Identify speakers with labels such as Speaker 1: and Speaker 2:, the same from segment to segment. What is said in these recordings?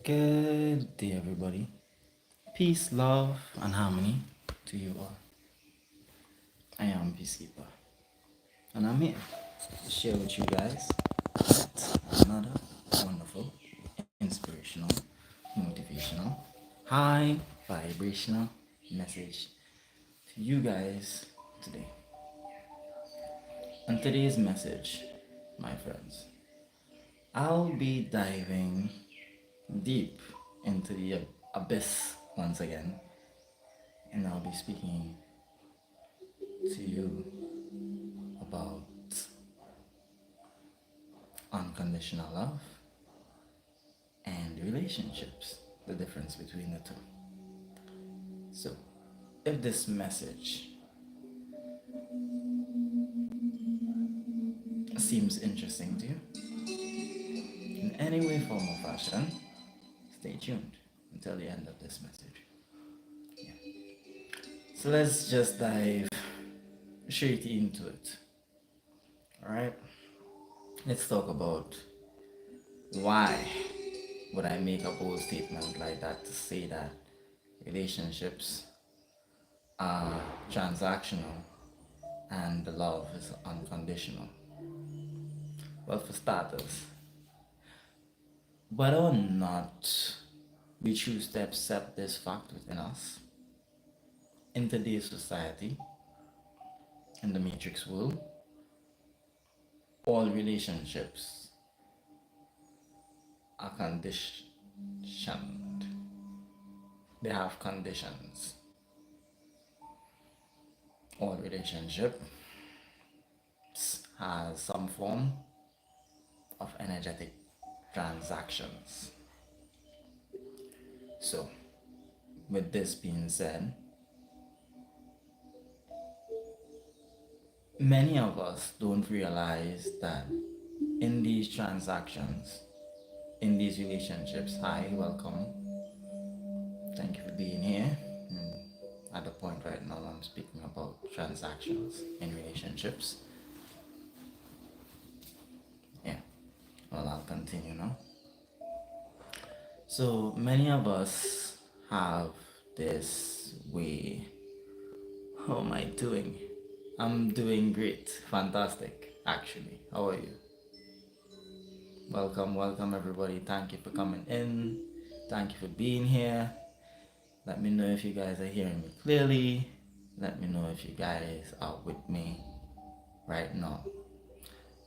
Speaker 1: Good day, everybody. Peace, love, and harmony to you all. I am Peacekeeper, and I'm here to share with you guys yet another wonderful, inspirational, motivational, high vibrational message to you guys today. And today's message, my friends, I'll be diving deep into the abyss once again, and I'll be speaking to you about unconditional love and relationships, the difference between the two. So, if this message seems interesting to you in any way, form, or fashion, stay tuned until the end of this message. Yeah. So, let's just dive straight into it. All right, let's talk about why would I make a bold statement like that to say that relationships are transactional and the love is unconditional. Well, for starters, whether or not we choose to accept this fact within us, in today's society, in the matrix world, all relationships are conditioned. They have conditions. All relationship has some form of energetic transactions. So, with this being said, many of us don't realize that in these transactions, in these relationships, hi, welcome. Thank you for being here. At the point right now, I'm speaking about transactions in relationships. Yeah, well, I'll continue now. So, many of us have this way. How am I doing? I'm doing great, fantastic, actually. How are you? Welcome, everybody. Thank you for coming in. Thank you for being here. Let me know if you guys are hearing me clearly. Let me know if you guys are with me right now.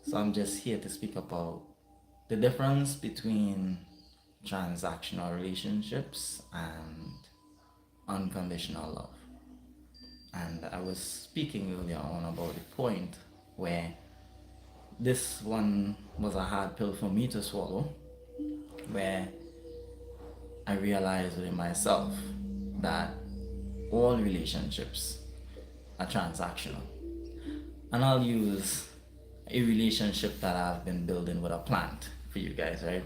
Speaker 1: So I'm just here to speak about the difference between transactional relationships and unconditional love. And I was speaking earlier on about the point where this one was a hard pill for me to swallow, where I realized within myself that all relationships are transactional. And I'll use a relationship that I've been building with a plant for you guys, right?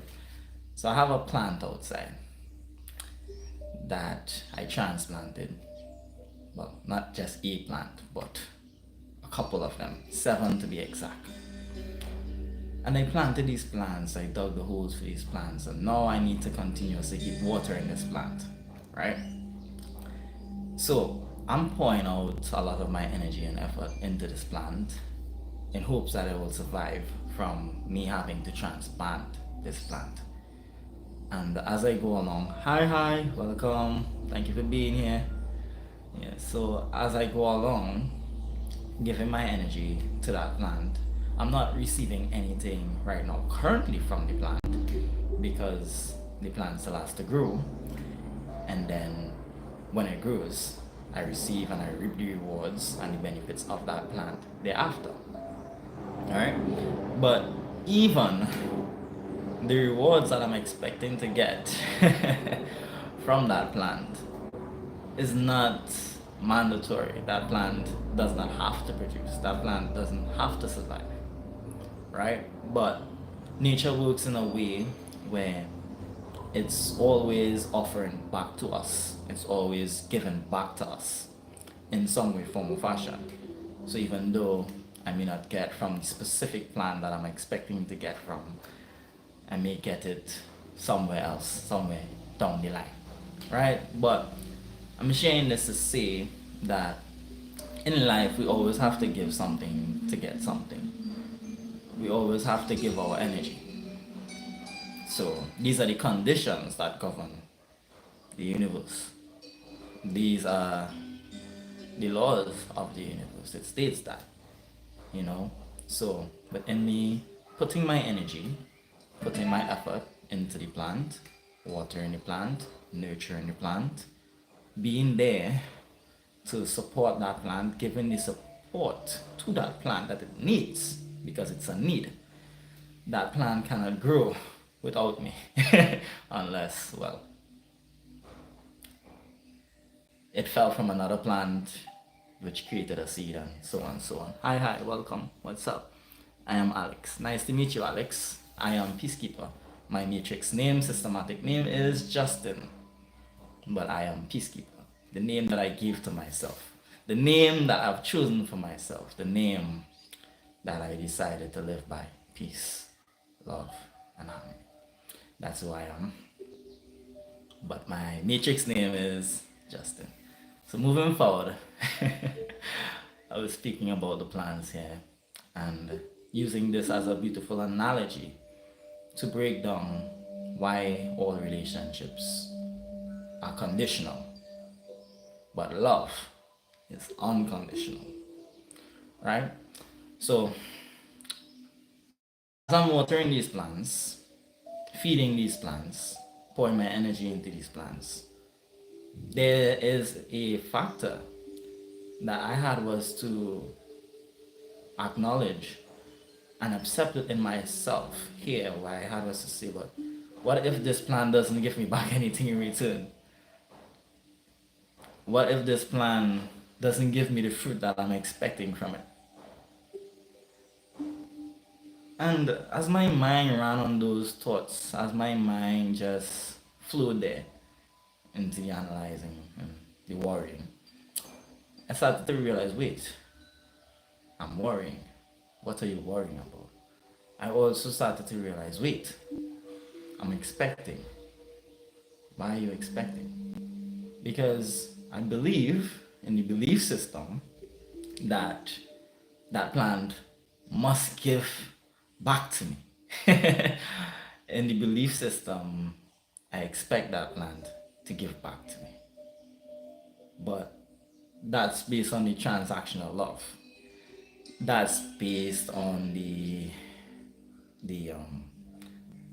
Speaker 1: So I have a plant outside that I transplanted. Well, not just a plant, but a couple of them, 7 to be exact. And I planted these plants, I dug the holes for these plants, and now I need to continuously keep watering this plant, right? So I'm pouring out a lot of my energy and effort into this plant in hopes that it will survive from me having to transplant this plant. And as I go along, hi, welcome, thank you for being here. Yeah, so as I go along, giving my energy to that plant, I'm not receiving anything right now currently from the plant because the plant still has to grow. And then when it grows, I receive and I reap the rewards and the benefits of that plant thereafter. Alright? But even the rewards that I'm expecting to get from that plant is not mandatory. That plant does not have to produce. That plant doesn't have to survive. Right? But nature works in a way where it's always offering back to us. It's always giving back to us in some way, form, or fashion. So even though I may not get from the specific plant that I'm expecting to get from, I may get it somewhere else, somewhere down the line, right? But I'm sharing this to say that in life we always have to give something to get something. We always have to give our energy. So these are the conditions that govern the universe. These are the laws of the universe. It states that, you know. So, but in me putting my energy, putting my effort into the plant, watering the plant, nurturing the plant, being there to support that plant, giving the support to that plant that it needs because it's a need. That plant cannot grow without me unless, well, it fell from another plant which created a seed and so on and so on. Hi, welcome. What's up? I am Alex. Nice to meet you, Alex. I am Peacekeeper. My matrix name, systematic name is Justin, but I am Peacekeeper. The name that I give to myself. The name that I've chosen for myself. The name that I decided to live by. Peace, love, and harmony. That's who I am. But my matrix name is Justin. So moving forward, I was speaking about the plans here and using this as a beautiful analogy to break down why all relationships are conditional, but love is unconditional, right? So as I'm watering these plants, feeding these plants, pouring my energy into these plants, there is a factor that I had was to acknowledge and accept it in myself here. What I had was to say, but what if this plan doesn't give me back anything in return? What if this plan doesn't give me the fruit that I'm expecting from it? And as my mind ran on those thoughts, as my mind just flew there into the analyzing and the worrying, I started to realize, wait, I'm worrying. What are you worrying about? I also started to realize, wait, I'm expecting. Why are you expecting? Because I believe in the belief system that that plant must give back to me. In the belief system, I expect that plant to give back to me. But that's based on the transactional love. That's based on the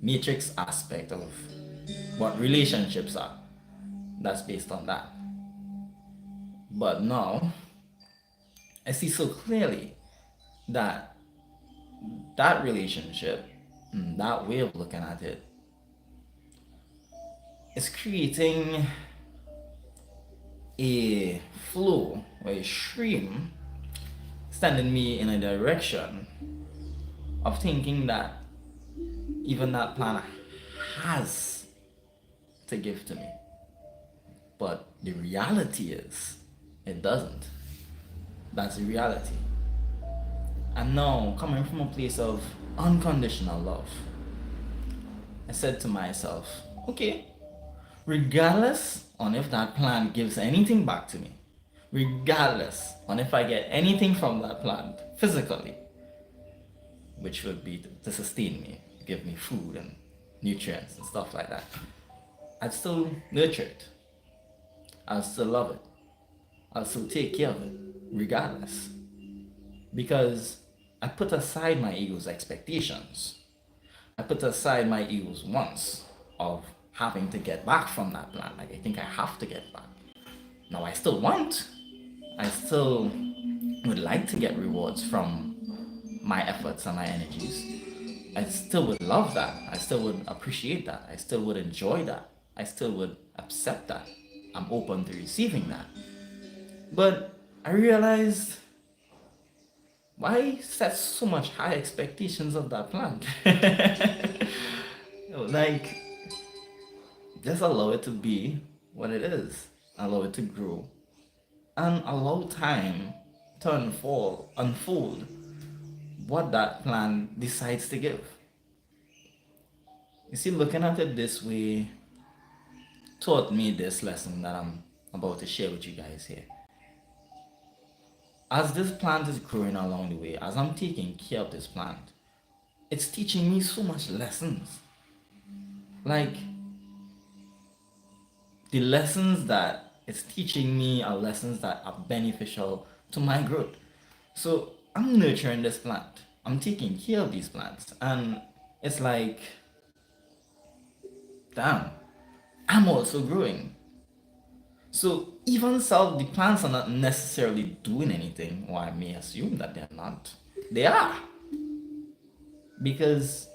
Speaker 1: matrix aspect of what relationships are. That's based on that. But now I see so clearly that that relationship, that way of looking at it, is creating a flow or a stream sending me in a direction of thinking that even that plan has to give to me. But the reality is, it doesn't. That's the reality. And now, coming from a place of unconditional love, I said to myself, okay, regardless on if that plan gives anything back to me, regardless on if I get anything from that plant physically, which would be to sustain me, give me food and nutrients and stuff like that, I'd still nurture it. I'll still love it. I'll still take care of it, regardless. Because I put aside my ego's expectations. I put aside my ego's wants of having to get back from that plant. Like I think I have to get back. Now I still want. I still would like to get rewards from my efforts and my energies. I still would love that. I still would appreciate that. I still would enjoy that. I still would accept that. I'm open to receiving that. But I realized, why set so much high expectations of that plant? Like, just allow it to be what it is. Allow it to grow. And allow time to unfold what that plant decides to give. You see, looking at it this way taught me this lesson that I'm about to share with you guys here. As this plant is growing along the way, as I'm taking care of this plant, it's teaching me so much lessons. Like, the lessons that it's teaching me are lessons that are beneficial to my growth. So I'm nurturing this plant. I'm taking care of these plants. And it's like, damn, I'm also growing. So even so, the plants are not necessarily doing anything, or I may assume that they're not. They are. Because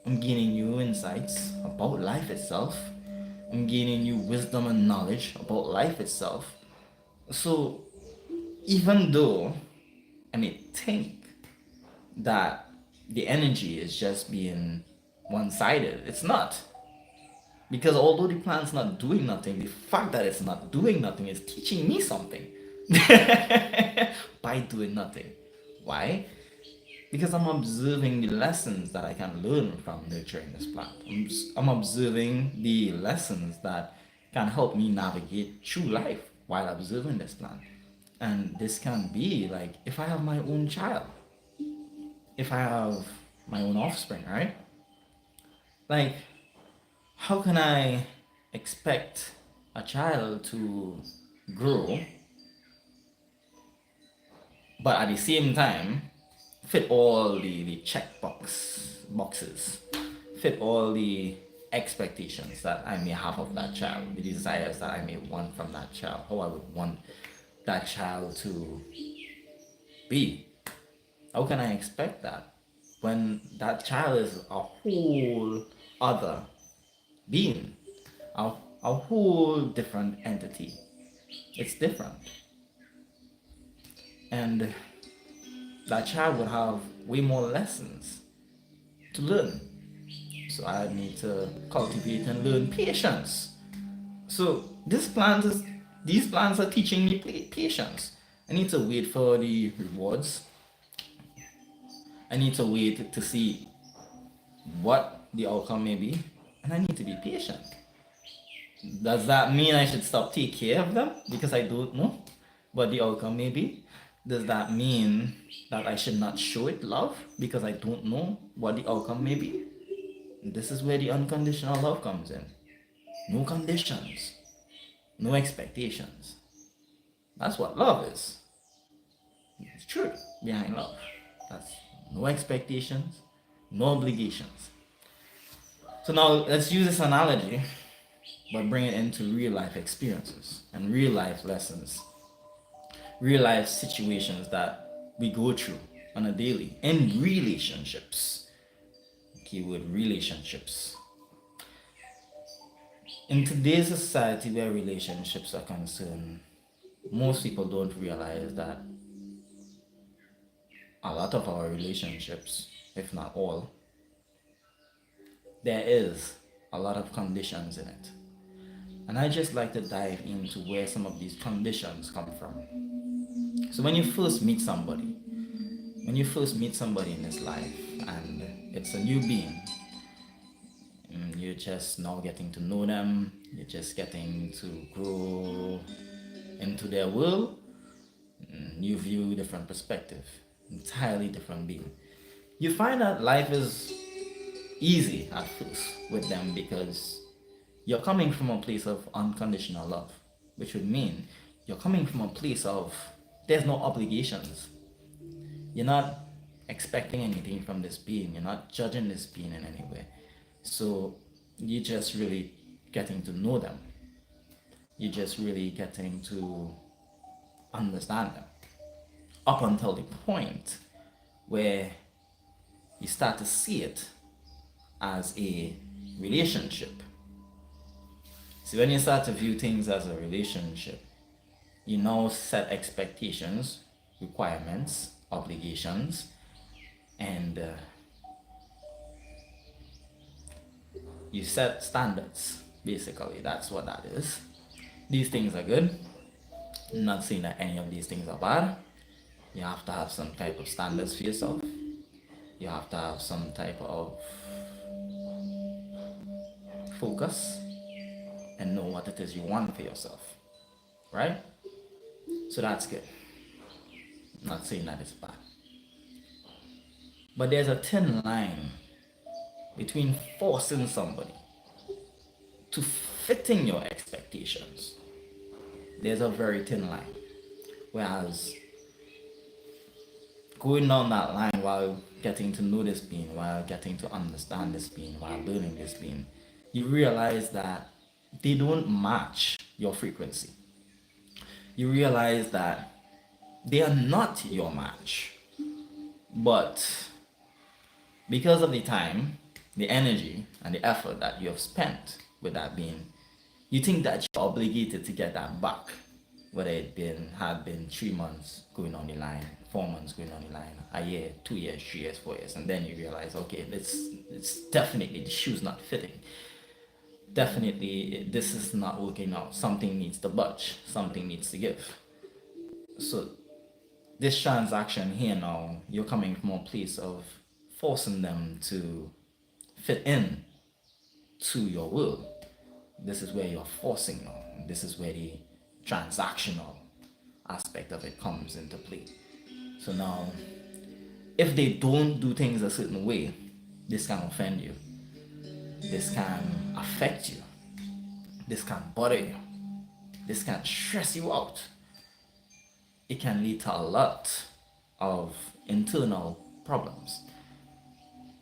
Speaker 1: I'm gaining new insights about life itself. I'm gaining new wisdom and knowledge about life itself. So even though I may think that the energy is just being one-sided, it's not. Because although the plant's not doing nothing, the fact that it's not doing nothing is teaching me something by doing nothing. Why? Because I'm observing the lessons that I can learn from nurturing this plant. I'm observing the lessons that can help me navigate through life while observing this plant. And this can be like if I have my own child, if I have my own offspring, right? Like, how can I expect a child to grow, but at the same time fit all the boxes, fit all the expectations that I may have of that child, the desires that I may want from that child, how I would want that child to be? How can I expect that when that child is a whole other being, a whole different entity? It's different. And that child would have way more lessons to learn. So I need to cultivate and learn patience. So these plants are teaching me patience. I need to wait for the rewards. I need to wait to see what the outcome may be, and I need to be patient. Does that mean I should stop take care of them because I don't know what the outcome may be? Does that mean that I should not show it love because I don't know what the outcome may be? This is where the unconditional love comes in. No conditions, no expectations. That's what love is. It's truth behind love. That's no expectations, no obligations. So now let's use this analogy, but bring it into real life experiences and real life lessons, real life situations that we go through on a daily in relationships. Keyword relationships. In today's society where relationships are concerned, most people don't realize that a lot of our relationships, if not all, there is a lot of conditions in it. And I just like to dive into where some of these conditions come from. So when you first meet somebody in this life and it's a new being, you're just now getting to know them, you're just getting to grow into their world, new view, different perspective, entirely different being. You find that life is easy at first with them because you're coming from a place of unconditional love, which would mean you're coming from a place of there's no obligations. You're not expecting anything from this being, you're not judging this being in any way. So you're just really getting to know them. You're just really getting to understand them. Up until the point where you start to see it as a relationship. See, when you start to view things as a relationship, you now set expectations, requirements, obligations, and you set standards. Basically, that's what that is. These things are good. I'm not saying that any of these things are bad. You have to have some type of standards for yourself. You have to have some type of focus and know what it is you want for yourself, right? So that's good. I'm not saying that it's bad. But there's a thin line between forcing somebody to fitting your expectations. There's a very thin line. Whereas going down that line while getting to know this being, while getting to understand this being, while learning this being, you realize that they don't match your frequency. You realize that they are not your match. But because of the time, the energy, and the effort that you have spent with that being, you think that you're obligated to get that back, whether it had been 3 months going on the line, 4 months going on the line, a year, 2 years, 3 years, 4 years, and then you realize, okay, it's definitely the shoe's not fitting. Definitely, this is not working out. Something needs to budge. Something needs to give. So this transaction here now, you're coming from a place of forcing them to fit in to your world. This is where you're forcing them. This is where the transactional aspect of it comes into play. So now, if they don't do things a certain way, this can offend you. This can affect you. This can bother you. This can stress you out. It can lead to a lot of internal problems.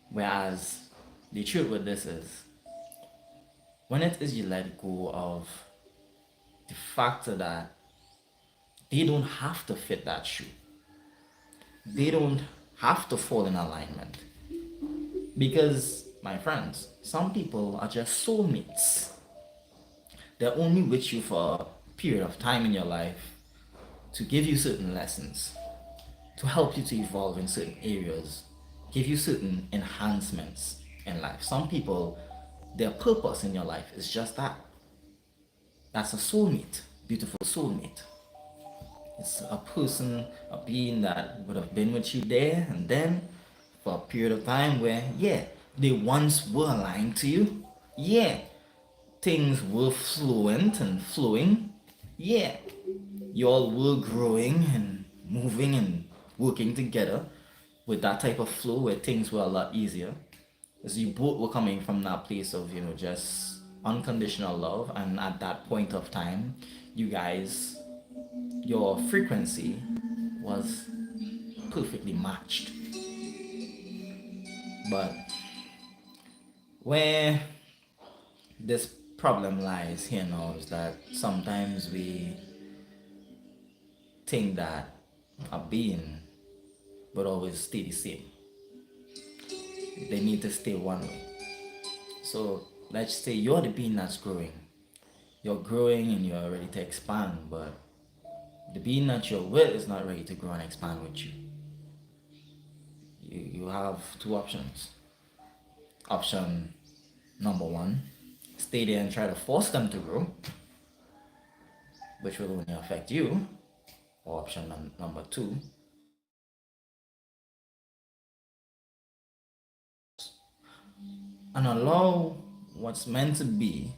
Speaker 1: Whereas the truth with this is, when it is you let go of the factor that they don't have to fit that shoe, they don't have to fall in alignment. Because, my friends, some people are just soulmates. They're only with you for a period of time in your life to give you certain lessons, to help you to evolve in certain areas, give you certain enhancements in life. Some people, their purpose in your life is just that. That's a soulmate, beautiful soulmate. It's a person, a being that would have been with you there and then for a period of time where, yeah, they once were aligned to you. Yeah, things were fluent and flowing. Yeah, you all were growing and moving and working together with that type of flow where things were a lot easier. As you both were coming from that place of, just unconditional love, and at that point of time, you guys, your frequency was perfectly matched. But where this problem lies here now is that sometimes we think that a being would always stay the same. They need to stay one way. So let's say you're the being that's growing. You're growing and you're ready to expand, but the being that you're with is not ready to grow and expand with you. You have two options. Option number one, stay there and try to force them to grow, which will only affect you. Or option number two, and allow what's meant to be,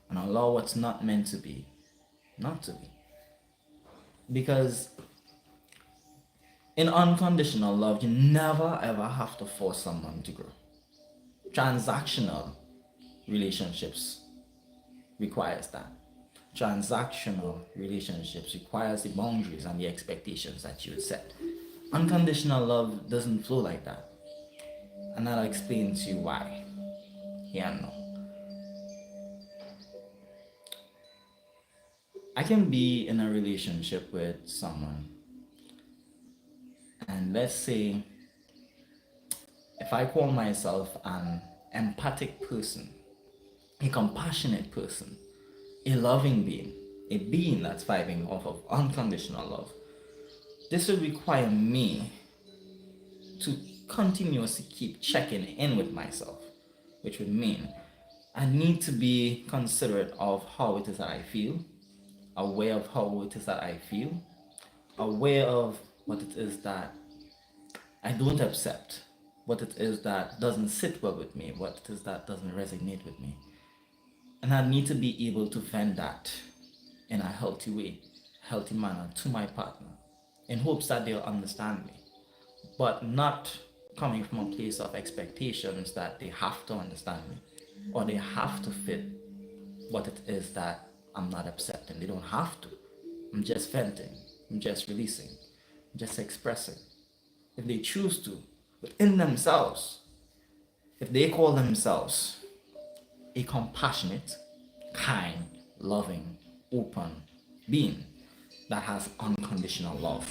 Speaker 1: and allow what's not meant to be, not to be. Because in unconditional love, you never ever have to force someone to grow. Transactional relationships requires that. Transactional relationships requires the boundaries and the expectations that you would set. Unconditional love doesn't flow like that. And I'll explain to you why. Yeah, no. I can be in a relationship with someone, and let's say if I call myself an empathic person, a compassionate person, a loving being, a being that's vibing off of unconditional love, this would require me to continuously keep checking in with myself, which would mean I need to be considerate of how it is that I feel, aware of how it is that I feel, aware of what it is that I don't accept, what it is that doesn't sit well with me, what it is that doesn't resonate with me. And I need to be able to vent that in a healthy way, healthy manner to my partner, in hopes that they'll understand me, but not coming from a place of expectations that they have to understand me or they have to fit what it is that I'm not accepting. They don't have to. I'm just venting, I'm just releasing, I'm just expressing. If they choose to, within themselves, if they call themselves a compassionate, kind, loving, open being that has unconditional love,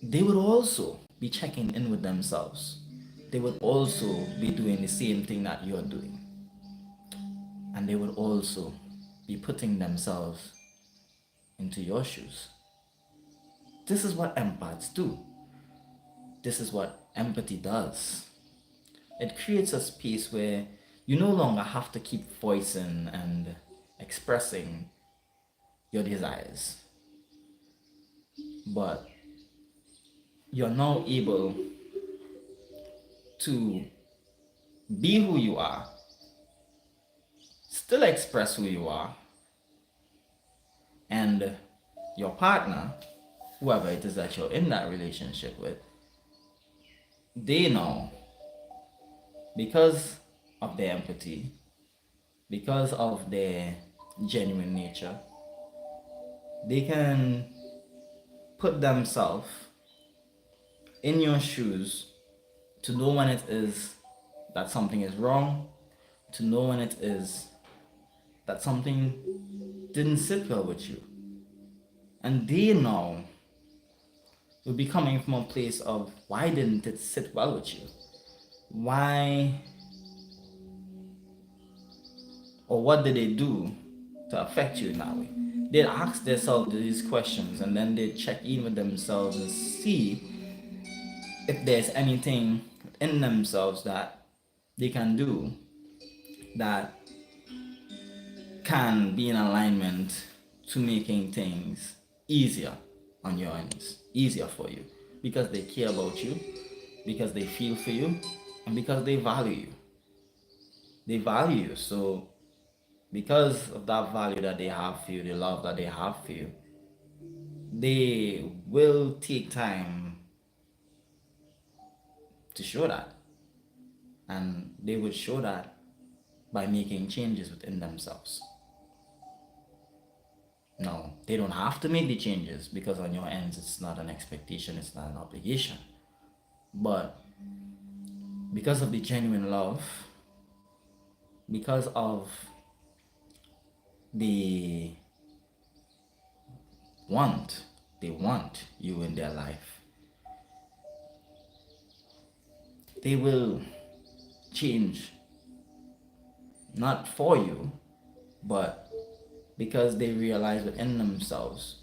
Speaker 1: they would also be checking in with themselves. They would also be doing the same thing that you're doing. And they would also be putting themselves into your shoes. This is what empaths do. This is what empathy does. It creates a space where you no longer have to keep voicing and expressing your desires, but you're now able to be who you are, still express who you are, and your partner, whoever it is that you're in that relationship with, they know, because of their empathy, because of their genuine nature, they can put themselves in your shoes to know when it is that something is wrong, to know when it is that something didn't sit well with you. And they now will be coming from a place of, why didn't it sit well with you? Why, or what did they do to affect you in that way? They'd ask themselves these questions, and then they'd check in with themselves and see if there's anything in themselves that they can do that can be in alignment to making things easier on your ends, easier for you, because they care about you, because they feel for you, and because they value you. They value you. So because of that value that they have for you, the love that they have for you, they will take time to show that. And they would show that by making changes within themselves. No, they don't have to make the changes, because on your ends it's not an expectation, it's not an obligation. But because of the genuine love, because of the they want you in their life, they will change, not for you, but because they realize within themselves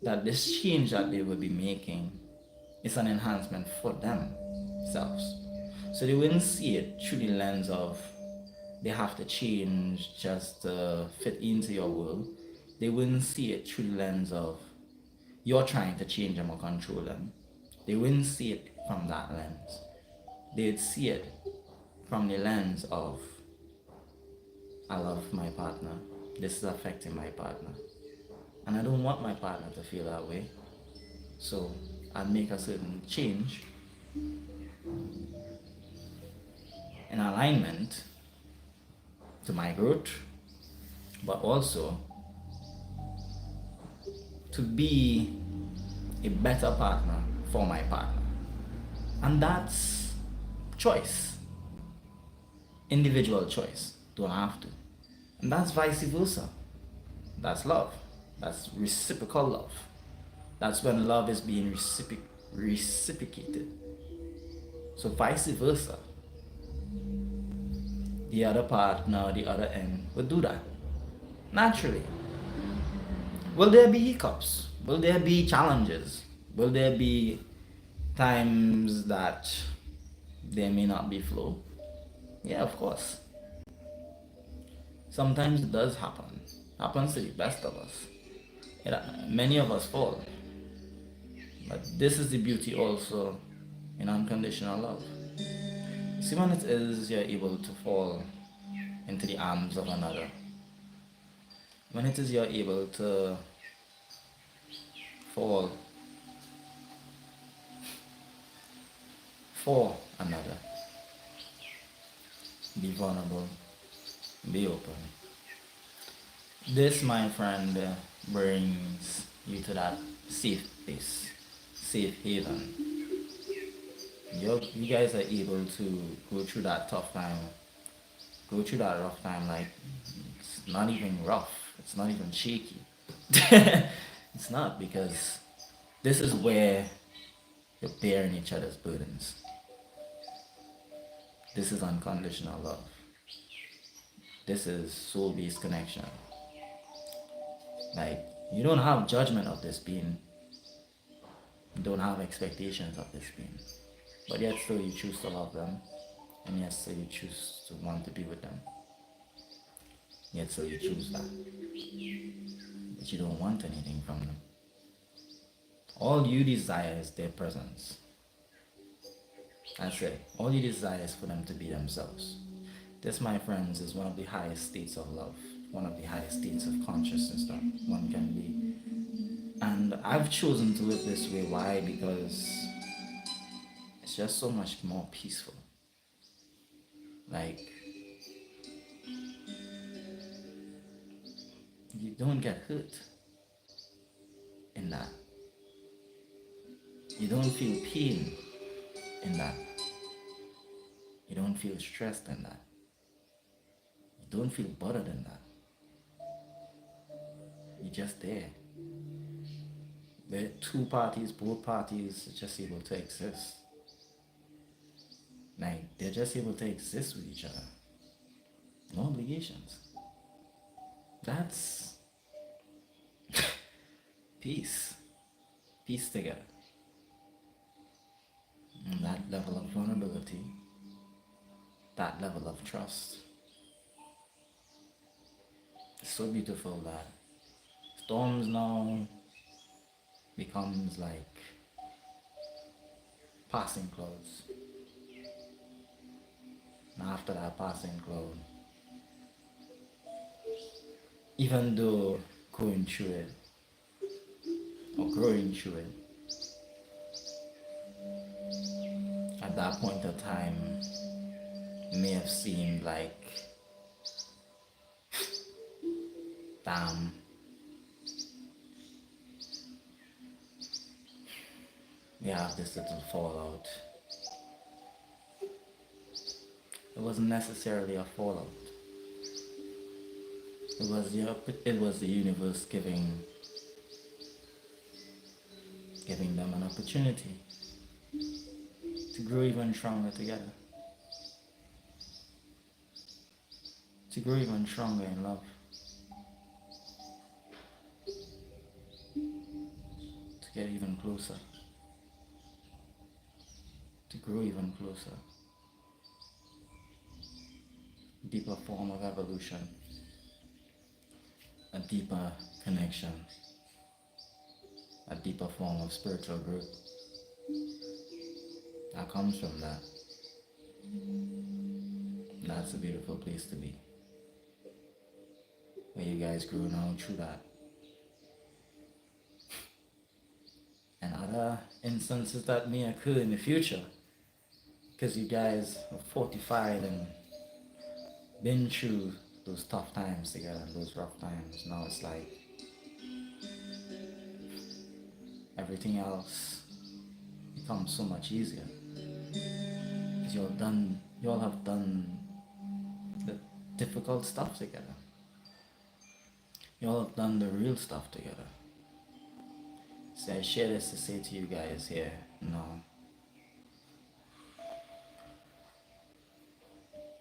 Speaker 1: that this change that they will be making is an enhancement for themselves. So they wouldn't see it through the lens of they have to change just to fit into your world. They wouldn't see it through the lens of you're trying to change them or control them. They wouldn't see it from that lens. They'd see it from the lens of, I love my partner, this is affecting my partner, and I don't want my partner to feel that way, so I'd make a certain change in alignment to my growth, but also to be a better partner for my partner. And that's choice, individual choice. Don't have to. And that's vice versa. That's love. That's reciprocal love. That's when love is being reciprocated. So vice versa. The other partner, the other end would do that naturally. Will there be hiccups? Will there be challenges? Will there be times that there may not be flow? Yeah, of course. Sometimes it does happen. Happens to the best of us. Many of us fall. But this is the beauty also in unconditional love. See, when it is you're able to fall into the arms of another, when it is you're able to fall for another, be vulnerable, be open. This, my friend, brings you to that safe place, safe haven. You guys are able to go through that tough time, go through that rough time like it's not even rough, it's not even shaky. It's not, because this is where you're bearing each other's burdens. This is unconditional love. This is soul based connection. Like, you don't have judgment of this being, you don't have expectations of this being, but yet still you choose to love them, and yet still you choose to want to be with them. Yet still you choose that. But you don't want anything from them. All you desire is their presence. That's it. All you desire is for them to be themselves. This, my friends, is one of the highest states of love, one of the highest states of consciousness that one can be. And I've chosen to live this way. Why? Because it's just so much more peaceful. Like, you don't get hurt in that. You don't feel pain in that. You don't feel stressed in that. You don't feel bothered in that. You're just there. The two parties, both parties are just able to exist. Like, they're just able to exist with each other. No obligations. That's peace. Peace together. And that level of vulnerability, that level of trust. It's so beautiful that storms now becomes like passing clouds. And after that passing cloud, even though going through it or growing through it, at that point of time may have seemed like, damn, we have this little fallout. It wasn't necessarily a fallout. It was the universe giving them an opportunity to grow even stronger together. To grow even stronger in love. To get even closer. To grow even closer. Deeper form of evolution. A deeper connection. A deeper form of spiritual growth. That comes from that. That's a beautiful place to be. Where you guys grew now through that. And other instances that may occur in the future. Because you guys are fortified and been through those tough times together, those rough times. Now it's like everything else becomes so much easier. Because you all have done the difficult stuff together. You all have done the real stuff together. So I share this to say to you guys here,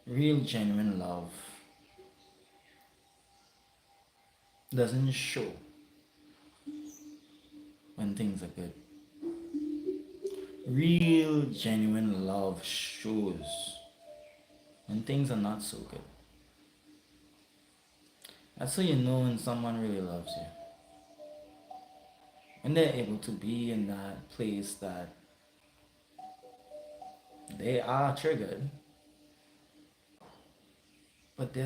Speaker 1: real genuine love doesn't show when things are good. Real genuine love shows when things are not so good. That's how you know when someone really loves you. When they're able to be in that place that They are triggered, but they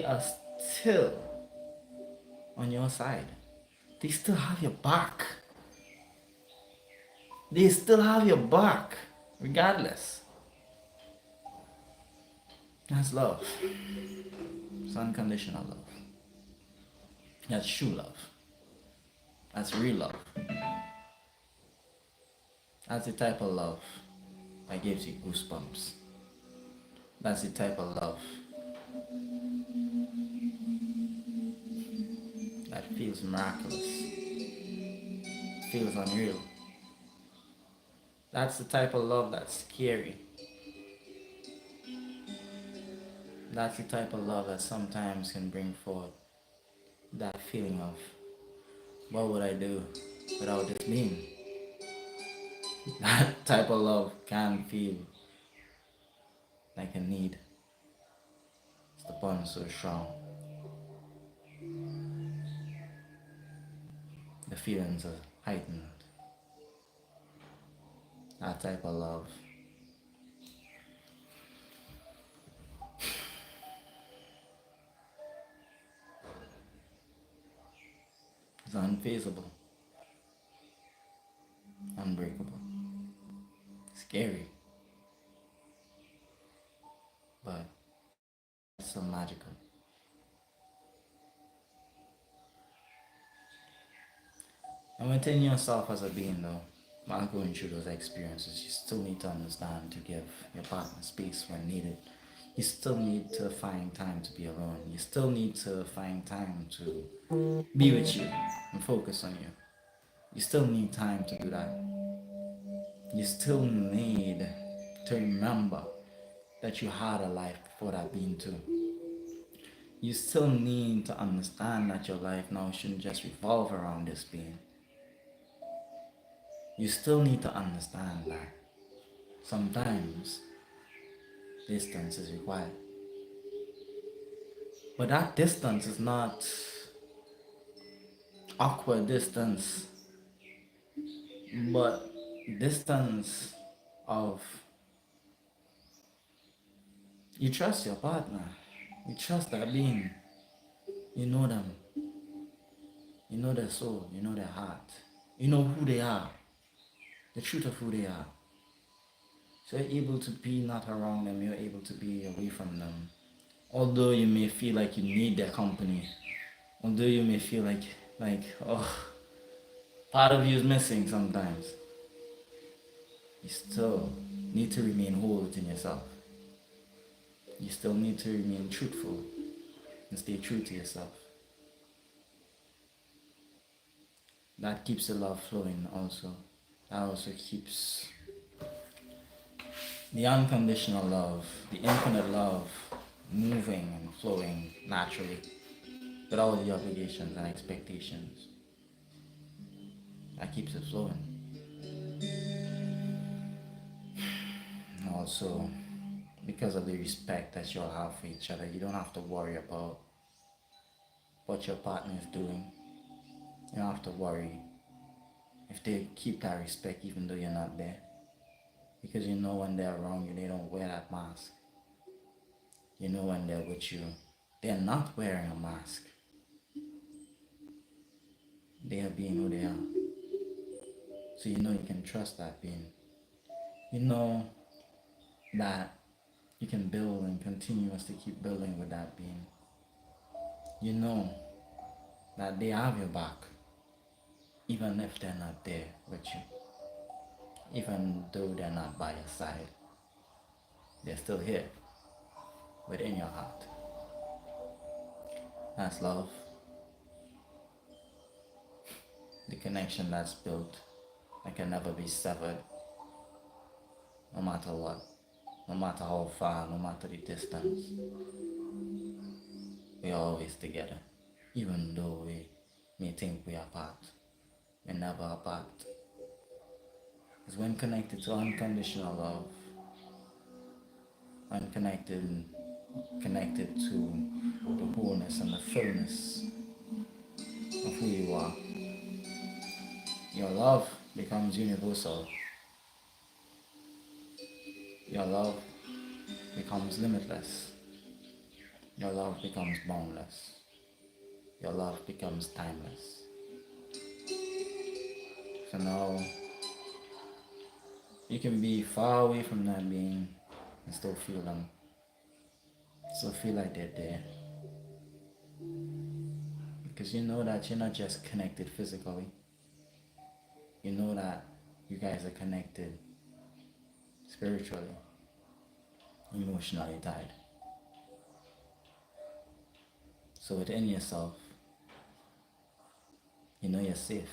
Speaker 1: are still on your side. They still have your back. They still have your back, regardless. That's love. It's unconditional love. That's true love. That's real love. That's the type of love that gives you goosebumps. That's the type of love that feels miraculous, feels unreal. That's the type of love that's scary. That's the type of love that sometimes can bring forth that feeling of, what would I do without this being? That type of love can feel like a need. It's the bond so strong. The feelings are heightened. That type of love is unfeasible, unbreakable, scary, but it's so magical. And within yourself as a being, though, while going through those experiences, you still need to understand to give your partner space when needed. You still need to find time to be alone. You still need to find time to be with you and focus on you. You still need time to do that. You still need to remember that you had a life before that being too. You still need to understand that your life now shouldn't just revolve around this being. You still need to understand that sometimes distance is required. But that distance is not awkward distance, but distance of you trust your partner, you trust that being, you know them, you know their soul, you know their heart, you know who they are, the truth of who they are. So you're able to be not around them, you're able to be away from them. Although you may feel like you need their company, although you may feel like oh, part of you is missing sometimes, you still need to remain whole within yourself. You still need to remain truthful and stay true to yourself. That keeps the love flowing also. That also keeps the unconditional love, the infinite love moving and flowing naturally without the obligations and expectations. That keeps it flowing. And also, because of the respect that you'll have for each other, you don't have to worry about what your partner is doing. You don't have to worry if they keep that respect even though you're not there. Because you know when they're around you, they don't wear that mask. You know when they're with you, they're not wearing a mask. They are being who they are. So you know you can trust that being. You know that you can build and continuously keep building with that being. You know that they have your back, even if they're not there with you. Even though they're not by your side, they're still here within your heart. That's love. The connection that's built that can never be severed, no matter what, no matter how far, no matter the distance. We're always together, even though we may think we are apart. We're never apart. Because when connected to unconditional love, unconnected, connected to the wholeness and the fullness of who you are, your love becomes universal. your love becomes limitless. Your love becomes boundless. Your love becomes timeless. So now you can be far away from that being and still feel them. Still feel like they're there. Because you know that you're not just connected physically. You know that you guys are connected spiritually, emotionally tied. So within yourself, you know you're safe.